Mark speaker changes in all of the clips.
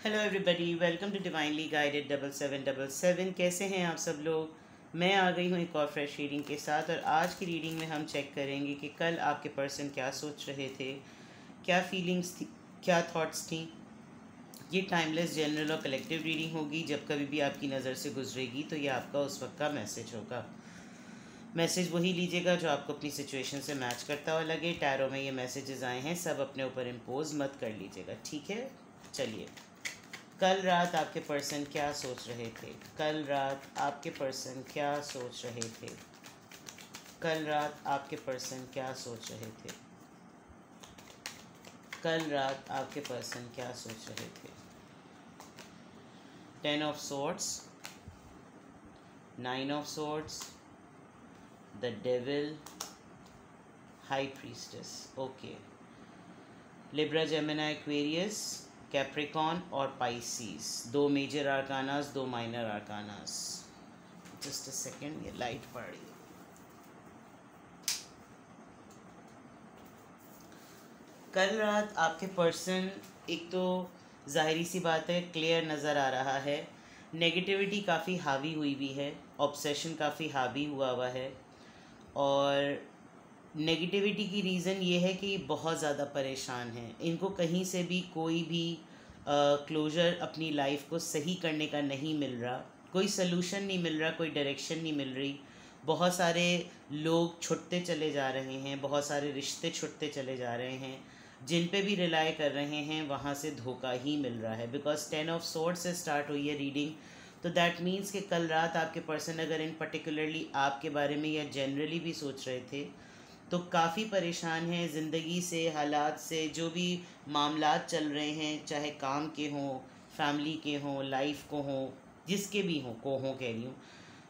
Speaker 1: Hello everybody, welcome to divinely guided 7777। कैसे हैं आप सब लोग। मैं आ गई हूँ एक और फ्रेश रीडिंग के साथ। और आज की रीडिंग में हम चेक करेंगे कि कल आपके पर्सन क्या सोच रहे थे, क्या फीलिंग्स थी, क्या थॉट्स थी। ये टाइमलेस जनरल और कलेक्टिव रीडिंग होगी। जब कभी भी आपकी नज़र से गुजरेगी तो ये आपका उस वक्त का मैसेज होगा। मैसेज वही लीजिएगा जो आपको अपनी सिचुएशन से मैच करता हुआ लगे। टैरो में ये मैसेजेस आए हैं, सब अपने ऊपर इम्पोज मत कर लीजिएगा, ठीक है। चलिए, कल रात आपके पर्सन क्या सोच रहे थे। कल रात आपके पर्सन क्या सोच रहे थे। कल रात आपके पर्सन क्या सोच रहे थे। कल रात आपके पर्सन क्या सोच रहे थे। 10 of swords, 9 of swords, the devil, high priestess. Okay, Libra, Gemini, Aquarius, Capricorn और पाइसीज। दो मेजर आर्कानास, दो माइनर आर्कानास। जस्ट अ सेकेंड, ये लाइट पड़ रही है। कल रात आपके पर्सन, एक तो ज़ाहिरी सी बात है, क्लियर नज़र आ रहा है, नेगेटिविटी काफ़ी हावी हुई भी है, ऑब्सेशन काफ़ी हावी हुआ है। और नेगेटिविटी की रीज़न ये है कि बहुत ज़्यादा परेशान हैं। इनको कहीं से भी कोई भी क्लोज़र अपनी लाइफ को सही करने का नहीं मिल रहा, कोई सलूशन नहीं मिल रहा, कोई डायरेक्शन नहीं मिल रही। बहुत सारे लोग छुटते चले जा रहे हैं, बहुत सारे रिश्ते छुटते चले जा रहे हैं। जिन पे भी रिलाई कर रहे हैं वहाँ से धोखा ही मिल रहा है। बिकॉज 10 ऑफ सोर्ड से स्टार्ट हुई है रीडिंग, तो दैट मीन्स कि कल रात आपके पर्सन अगर इन पर्टिकुलरली आपके बारे में या जनरली भी सोच रहे थे तो काफ़ी परेशान हैं ज़िंदगी से, हालात से। जो भी मामलात चल रहे हैं, चाहे काम के हों, फैमिली के हों, लाइफ को हों, जिसके भी हों, कह रही हूँ,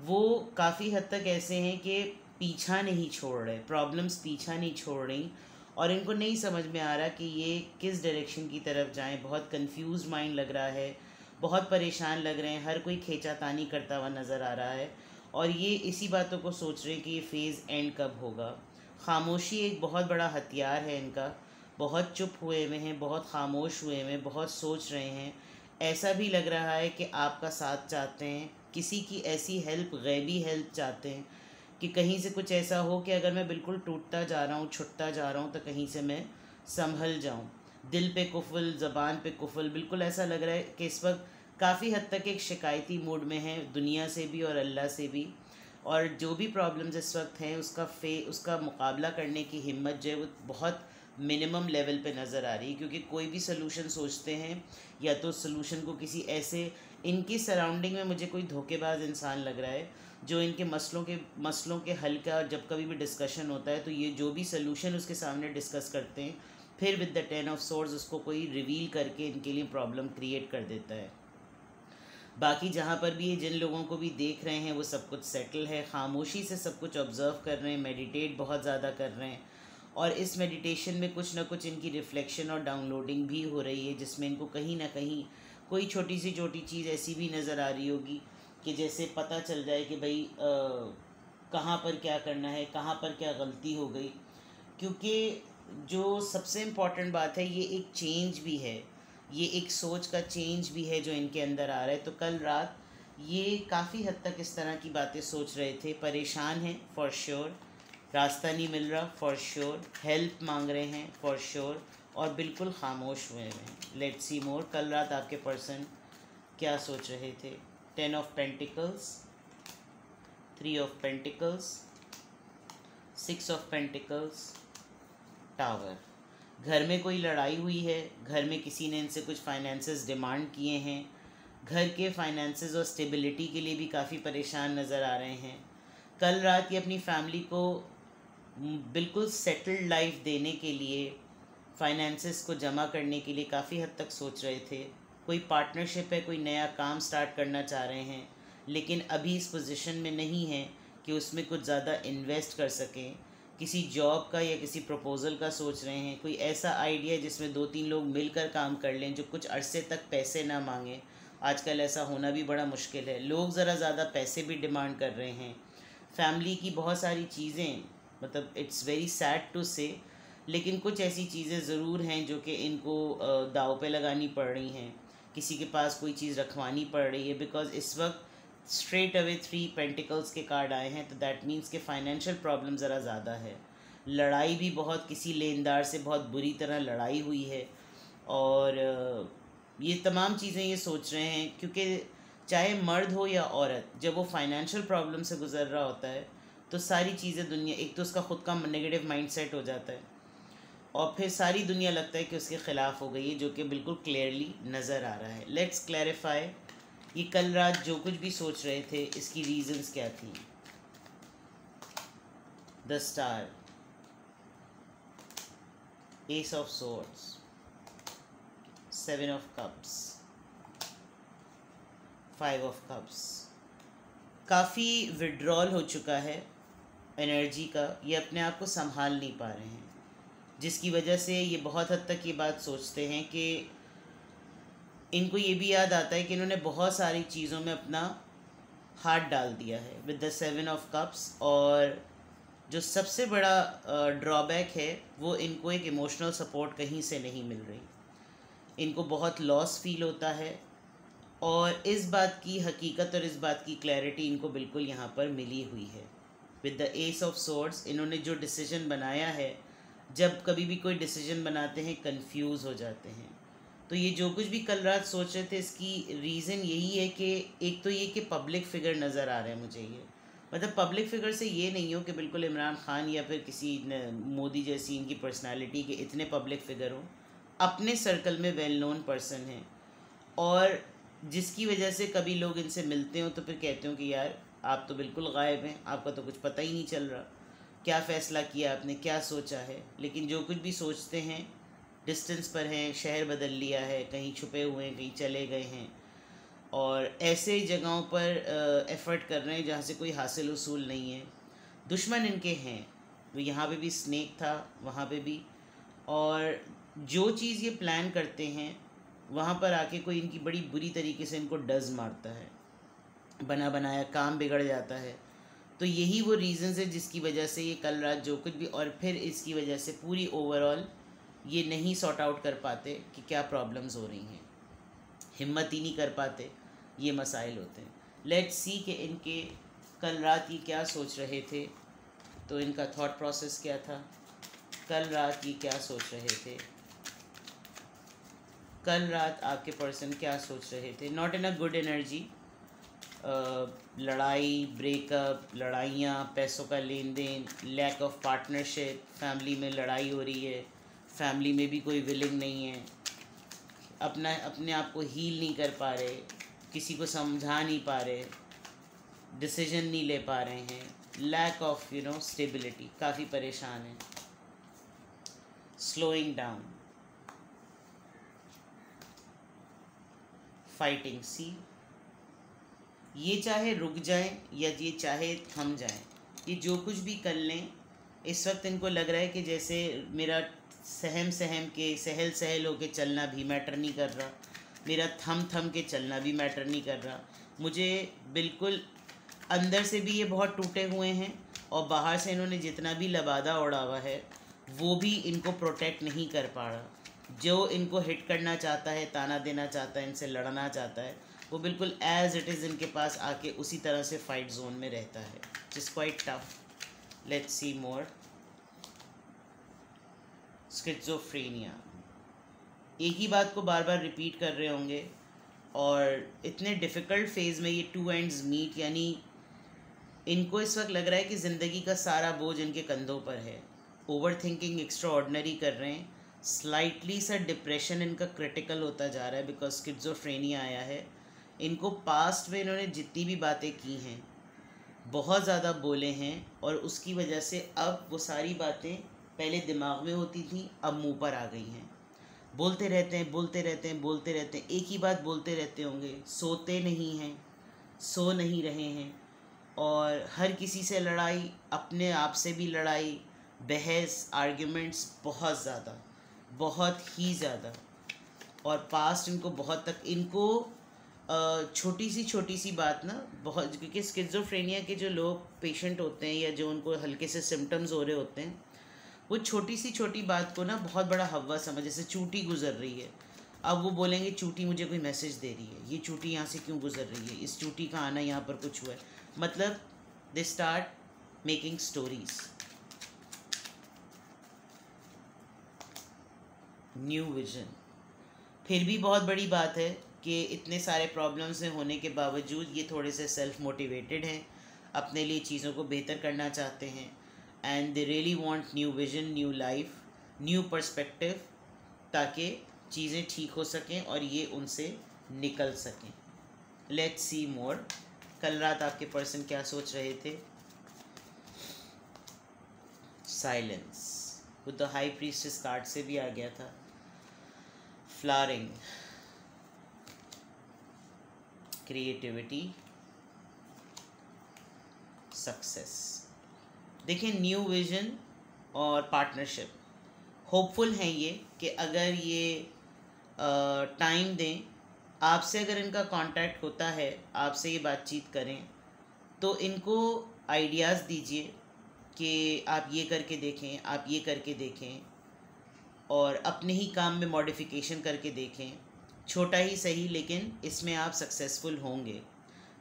Speaker 1: वो काफ़ी हद तक ऐसे हैं कि पीछा नहीं छोड़ रहे, प्रॉब्लम्स पीछा नहीं छोड़ रही। और इनको नहीं समझ में आ रहा कि ये किस डायरेक्शन की तरफ जाएं। बहुत कंफ्यूज माइंड लग रहा है, बहुत परेशान लग रहे हैं, हर कोई खींचातानी करता हुआ नज़र आ रहा है। और ये इसी बातों को सोच रहे हैं कि ये फ़ेज़ एंड कब होगा। खामोशी एक बहुत बड़ा हथियार है इनका। बहुत चुप हुए हुए हैं, बहुत खामोश हुए हुए हैं, बहुत सोच रहे हैं। ऐसा भी लग रहा है कि आपका साथ चाहते हैं, किसी की ऐसी हेल्प, गैबी हेल्प चाहते हैं कि कहीं से कुछ ऐसा हो कि अगर मैं बिल्कुल टूटता जा रहा हूँ, छुटता जा रहा हूँ, तो कहीं से मैं संभल जाऊँ। दिल पे कुफल, ज़बान पे कुफल, बिल्कुल ऐसा लग रहा है कि इस वक्त काफ़ी हद तक एक शिकायती मूड में है, दुनिया से भी और अल्लाह से भी। और जो भी प्रॉब्लम्स इस वक्त हैं उसका मुकाबला करने की हिम्मत जो है वो बहुत मिनिमम लेवल पे नज़र आ रही है। क्योंकि कोई भी सलूशन सोचते हैं या तो सलूशन को किसी ऐसे, इनकी सराउंडिंग में मुझे कोई धोखेबाज इंसान लग रहा है जो इनके मसलों के हल का जब कभी भी डिस्कशन होता है तो ये जो भी सलूशन उसके सामने डिस्कस करते हैं, फिर विद द 10 ऑफ सोर्ड्स उसको कोई रिवील करके इनके लिए प्रॉब्लम क्रिएट कर देता है। बाकी जहाँ पर भी ये जिन लोगों को भी देख रहे हैं वो सब कुछ सेटल है, खामोशी से सब कुछ ऑब्ज़र्व कर रहे हैं, मेडिटेट बहुत ज़्यादा कर रहे हैं। और इस मेडिटेशन में कुछ ना कुछ इनकी रिफ़्लेक्शन और डाउनलोडिंग भी हो रही है, जिसमें इनको कहीं ना कहीं कोई छोटी सी छोटी चीज़ ऐसी भी नज़र आ रही होगी कि जैसे पता चल जाए कि भाई कहाँ पर क्या करना है, कहाँ पर क्या गलती हो गई। क्योंकि जो सबसे इम्पॉर्टेंट बात है, ये एक चेंज भी है, ये एक सोच का चेंज भी है जो इनके अंदर आ रहा है। तो कल रात ये काफ़ी हद तक इस तरह की बातें सोच रहे थे, परेशान हैं फॉर श्योर, रास्ता नहीं मिल रहा फॉर श्योर, हेल्प मांग रहे हैं फॉर श्योर, और बिल्कुल खामोश हुए हैं। लेट्स सी मोर, कल रात आपके पर्सन क्या सोच रहे थे। 10 of pentacles, 3 of pentacles, 6 of pentacles, tower. घर में कोई लड़ाई हुई है, घर में किसी ने इनसे कुछ फाइनेंसेस डिमांड किए हैं, घर के फाइनेंसेस और स्टेबिलिटी के लिए भी काफ़ी परेशान नज़र आ रहे हैं। कल रात ये अपनी फैमिली को बिल्कुल सेटल्ड लाइफ देने के लिए, फाइनेंसेस को जमा करने के लिए काफ़ी हद तक सोच रहे थे। कोई पार्टनरशिप है, कोई नया काम स्टार्ट करना चाह रहे हैं, लेकिन अभी इस पोजीशन में नहीं है कि उसमें कुछ ज़्यादा इन्वेस्ट कर सकें। किसी जॉब का या किसी प्रपोज़ल का सोच रहे हैं, कोई ऐसा आइडिया जिसमें 2-3 लोग मिलकर काम कर लें, जो कुछ अरसे तक पैसे ना मांगें। आजकल ऐसा होना भी बड़ा मुश्किल है, लोग ज़रा ज़्यादा पैसे भी डिमांड कर रहे हैं। फैमिली की बहुत सारी चीज़ें, मतलब इट्स वेरी सैड टू से, लेकिन कुछ ऐसी चीज़ें ज़रूर हैं जो कि इनको दाव पे लगानी पड़ रही हैं। किसी के पास कोई चीज़ रखवानी पड़ रही है, बिकॉज इस वक्त स्ट्रेट अवे 3 पेंटिकल्स के कार्ड आए हैं, तो दैट मीन्स कि फाइनेंशियल प्रॉब्लम ज़रा ज़्यादा है। लड़ाई भी बहुत, किसी लेनदार से बहुत बुरी तरह लड़ाई हुई है, और ये तमाम चीज़ें ये सोच रहे हैं, क्योंकि चाहे मर्द हो या औरत, जब वो फाइनेंशियल प्रॉब्लम से गुजर रहा होता है तो सारी चीज़ें दुनिया, एक तो उसका ख़ुद का नेगेटिव माइंडसेट हो जाता है, और फिर सारी दुनिया लगता है कि उसके ख़िलाफ़ हो गई है, जो कि बिल्कुल क्लियरली नज़र आ रहा है। लेट्स क्लैरिफाई, ये कल रात जो कुछ भी सोच रहे थे इसकी रीज़न्स क्या थी। The star, S of swords, 7 of cups, 5 of cups. काफ़ी विड्रॉल हो चुका है एनर्जी का, ये अपने आप को संभाल नहीं पा रहे हैं, जिसकी वजह से ये बहुत हद तक ये बात सोचते हैं कि इनको ये भी याद आता है कि इन्होंने बहुत सारी चीज़ों में अपना हाथ डाल दिया है विद द 7 ऑफ कप्स, और जो सबसे बड़ा ड्रॉबैक है वो इनको एक इमोशनल सपोर्ट कहीं से नहीं मिल रही। इनको बहुत लॉस फील होता है, और इस बात की हकीकत और इस बात की क्लैरिटी इनको बिल्कुल यहाँ पर मिली हुई है। With the S of swords, इन्होंने जो डिसीजन बनाया है, जब कभी भी कोई डिसीजन बनाते हैं कंफ्यूज हो जाते हैं। तो ये जो कुछ भी कल रात सोच रहे थे, इसकी रीज़न यही है कि एक तो ये कि पब्लिक फ़िगर नज़र आ रहा है मुझे, ये मतलब पब्लिक फ़िगर से ये नहीं हो कि बिल्कुल इमरान ख़ान या फिर किसी मोदी जैसी इनकी पर्सनालिटी के इतने पब्लिक फ़िगर हों, अपने सर्कल में वेल नोन पर्सन हैं, और जिसकी वजह से कभी लोग इनसे मिलते हो तो फिर कहते हो कि यार आप तो बिल्कुल गायब हैं, आपका तो कुछ पता ही नहीं चल रहा, क्या फ़ैसला किया आपने, क्या सोचा है। लेकिन जो कुछ भी सोचते हैं डिस्टेंस पर हैं, शहर बदल लिया है, कहीं छुपे हुए हैं, कहीं चले गए हैं, और ऐसे जगहों पर एफ़र्ट कर रहे हैं जहाँ से कोई हासिल उसूल नहीं है। दुश्मन इनके हैं, वो यहाँ पे भी स्नेक था, वहाँ पे भी, और जो चीज़ ये प्लान करते हैं वहाँ पर आके कोई इनकी बड़ी बुरी तरीके से इनको डज मारता है, बना बनाया काम बिगड़ जाता है। तो यही वो रीज़न्स है जिसकी वजह से ये कल रात जो कुछ भी, और फिर इसकी वजह से पूरी ओवरऑल ये नहीं सॉर्ट आउट कर पाते कि क्या प्रॉब्लम्स हो रही हैं, हिम्मत ही नहीं कर पाते, ये मसाइल होते हैं। लेट्स सी कि इनके कल रात ये क्या सोच रहे थे, तो इनका थॉट प्रोसेस क्या था, कल रात ये क्या सोच रहे थे, कल रात आपके पर्सन क्या सोच रहे थे। Not in a good energy, लड़ाई, ब्रेकअप, लड़ाइयाँ, पैसों का लेन देन, लैक ऑफ पार्टनरशिप, फैमिली में लड़ाई हो रही है, फैमिली में भी कोई विलिंग नहीं है, अपने आप को हील नहीं कर पा रहे, किसी को समझा नहीं पा रहे, डिसीजन नहीं ले पा रहे हैं, लैक ऑफ स्टेबिलिटी, काफ़ी परेशान हैं, स्लोइंग डाउन, फाइटिंग। सी, ये चाहे रुक जाएं या ये चाहे थम जाएं, ये जो कुछ भी कर लें, इस वक्त इनको लग रहा है कि जैसे मेरा सहम के सहल होके चलना भी मैटर नहीं कर रहा, मेरा थम के चलना भी मैटर नहीं कर रहा, मुझे बिल्कुल अंदर से भी ये बहुत टूटे हुए हैं, और बाहर से इन्होंने जितना भी लबादा उड़ा हुआ है वो भी इनको प्रोटेक्ट नहीं कर पा रहा। जो इनको हिट करना चाहता है, ताना देना चाहता है, इनसे लड़ना चाहता है, वो बिल्कुल एज इट इज़ इनके पास आके उसी तरह से फाइट जोन में रहता है, it's quite tough. Let's see more. Schizophrenia, एक ही बात को बार बार रिपीट कर रहे होंगे, और इतने डिफ़िकल्ट फेज़ में ये टू एंड्स मीट, यानी इनको इस वक्त लग रहा है कि ज़िंदगी का सारा बोझ इनके कंधों पर है, ओवर थिंकिंग एक्स्ट्रा ऑर्डनरी कर रहे हैं, स्लाइटली सा डिप्रेशन इनका क्रिटिकल होता जा रहा है बिकॉज स्किज़ोफ्रेनिया आया है। इनको पास्ट में इन्होंने जितनी भी बातें की हैं बहुत ज़्यादा बोले हैं, और उसकी वजह से अब वो सारी बातें पहले दिमाग में होती थी अब मुंह पर आ गई हैं। बोलते रहते हैं, बोलते रहते हैं, बोलते रहते हैं, एक ही बात बोलते रहते होंगे, सोते नहीं हैं, सो नहीं रहे हैं, और हर किसी से लड़ाई, अपने आप से भी लड़ाई, बहस, आर्ग्यूमेंट्स, बहुत ही ज़्यादा। और पास्ट इनको बहुत तक, इनको छोटी सी बात ना बहुत, क्योंकि स्किज़ोफ्रेनिया के जो लोग पेशेंट होते हैं या जो उनको हल्के से सिम्टम्स हो रहे होते हैं, वो छोटी बात को ना बहुत बड़ा हवा समझ, जैसे चूटी गुजर रही है, अब वो बोलेंगे चूटी मुझे कोई मैसेज दे रही है, ये चूटी यहाँ से क्यों गुजर रही है, इस चूटी का आना यहाँ पर कुछ हुआ है, मतलब they start making stories. New vision, फिर भी बहुत बड़ी बात है कि इतने सारे प्रॉब्लम्स में होने के बावजूद ये थोड़े से सेल्फ मोटिवेटेड हैं, अपने लिए चीज़ों को बेहतर करना चाहते हैं, and they really want new vision, new life, new perspective, ताकि चीज़ें ठीक हो सकें और ये उनसे निकल सकें। लेट्स सी मोर। कल रात आपके पर्सन क्या सोच रहे थे? Silence with the high priestess card से भी आ गया था। Flowering, creativity, success. देखिए न्यू विजन और पार्टनरशिप, होपफुल हैं ये कि अगर ये टाइम दें, आपसे अगर इनका कांटेक्ट होता है, आपसे ये बातचीत करें, तो इनको आइडियाज़ दीजिए कि आप ये करके देखें, आप ये करके देखें, और अपने ही काम में मॉडिफिकेशन करके देखें, छोटा ही सही लेकिन इसमें आप सक्सेसफुल होंगे।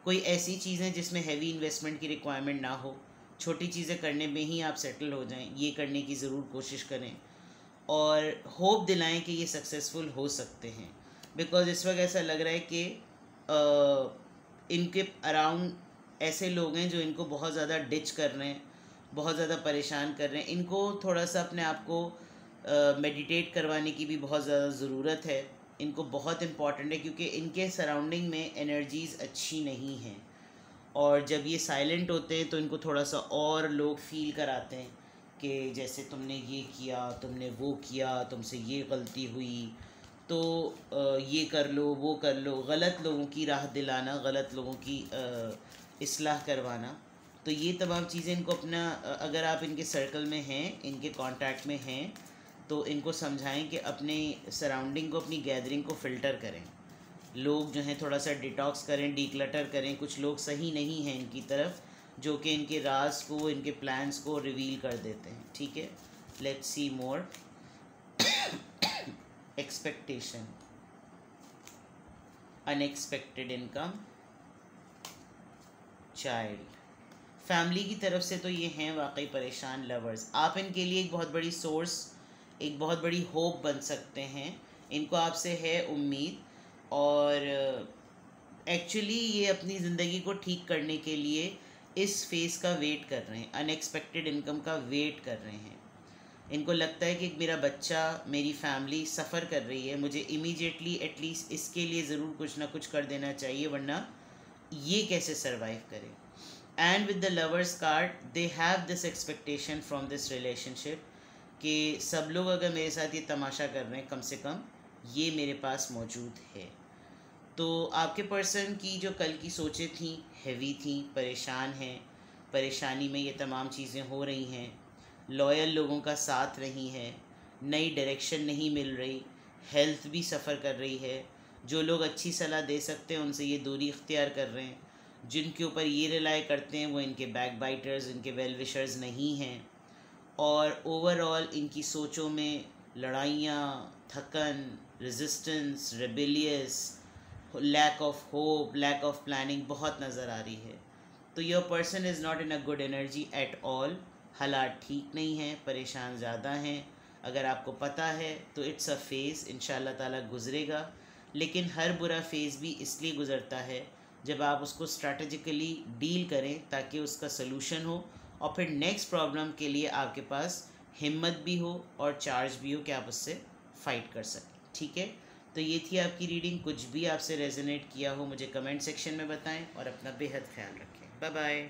Speaker 1: कोई ऐसी चीज़ें जिसमें हैवी इन्वेस्टमेंट की रिक्वायरमेंट ना हो, छोटी चीज़ें करने में ही आप सेटल हो जाएं, ये करने की ज़रूर कोशिश करें और होप दिलाएं कि ये सक्सेसफुल हो सकते हैं। बिकॉज़ इस वक्त ऐसा लग रहा है कि इनके अराउंड ऐसे लोग हैं जो इनको बहुत ज़्यादा डिच कर रहे हैं, बहुत ज़्यादा परेशान कर रहे हैं। इनको थोड़ा सा अपने आप को मेडिटेट करवाने की भी बहुत ज़्यादा ज़रूरत है। इनको बहुत इम्पॉर्टेंट है क्योंकि इनके सराउंडिंग में एनर्जीज़ अच्छी नहीं हैं, और जब ये साइलेंट होते हैं तो इनको थोड़ा सा और लोग फील कराते हैं कि जैसे तुमने ये किया, तुमने वो किया, तुमसे ये गलती हुई, तो ये कर लो, वो कर लो, गलत लोगों की राह दिलाना, गलत लोगों की इस्लाह करवाना। तो ये तमाम चीज़ें इनको अपना, अगर आप इनके सर्कल में हैं, इनके कांटेक्ट में हैं, तो इनको समझाएं कि अपने सराउंडिंग को, अपनी गैदरिंग को फ़िल्टर करें। लोग जो हैं थोड़ा सा डिटॉक्स करें, डीक्लटर करें। कुछ लोग सही नहीं हैं इनकी तरफ, जो कि इनके राज को, इनके प्लान्स को रिवील कर देते हैं। ठीक है, let's see more. Expectation, unexpected income, child. Family की तरफ से तो ये हैं वाकई परेशान लवर्स। आप इनके लिए एक बहुत बड़ी सोर्स, एक बहुत बड़ी होप बन सकते हैं। इनको आपसे है उम्मीद, और एक्चुअली ये अपनी ज़िंदगी को ठीक करने के लिए इस फेज़ का वेट कर रहे हैं, अनएक्सपेक्टेड इनकम का वेट कर रहे हैं। इनको लगता है कि मेरा बच्चा, मेरी फैमिली सफ़र कर रही है, मुझे इमीडिएटली एटलीस्ट इसके लिए ज़रूर कुछ ना कुछ कर देना चाहिए, वरना ये कैसे सर्वाइव करें। And with the lovers card, they have this expectation from this relationship कि सब लोग अगर मेरे साथ ये तमाशा कर रहे हैं, कम से कम ये मेरे पास मौजूद है। तो आपके पर्सन की जो कल की सोचें थी, हैवी थी, परेशान हैं, परेशानी में ये तमाम चीज़ें हो रही हैं। लॉयल लोगों का साथ नहीं है, नई डायरेक्शन नहीं मिल रही, हेल्थ भी सफ़र कर रही है। जो लोग अच्छी सलाह दे सकते हैं उनसे ये दूरी इख्तियार कर रहे हैं। जिनके ऊपर ये रिलाई करते हैं वो इनके बैक बाइटर्स, इनके वेल विशर्स नहीं हैं, और ओवरऑल इनकी सोचों में लड़ाइयाँ, थकन, resistance, rebellious, lack of hope, lack of planning बहुत नज़र आ रही है। तो your person is not in a good energy at all. हालात ठीक नहीं हैं, परेशान ज़्यादा हैं। अगर आपको पता है तो इट्स अ फेज़, इंशाल्लाह ताला गुज़रेगा। लेकिन हर बुरा फेज़ भी इसलिए गुज़रता है जब आप उसको स्ट्रैटेजिकली डील करें, ताकि उसका सलूशन हो, और फिर नेक्स्ट प्रॉब्लम के लिए आपके पास हिम्मत भी हो और चार्ज भी हो कि आप उससे फ़ाइट कर सकें। ठीक है, तो ये थी आपकी रीडिंग। कुछ भी आपसे रेजोनेट किया हो मुझे कमेंट सेक्शन में बताएं, और अपना बेहद ख्याल रखें। Bye bye.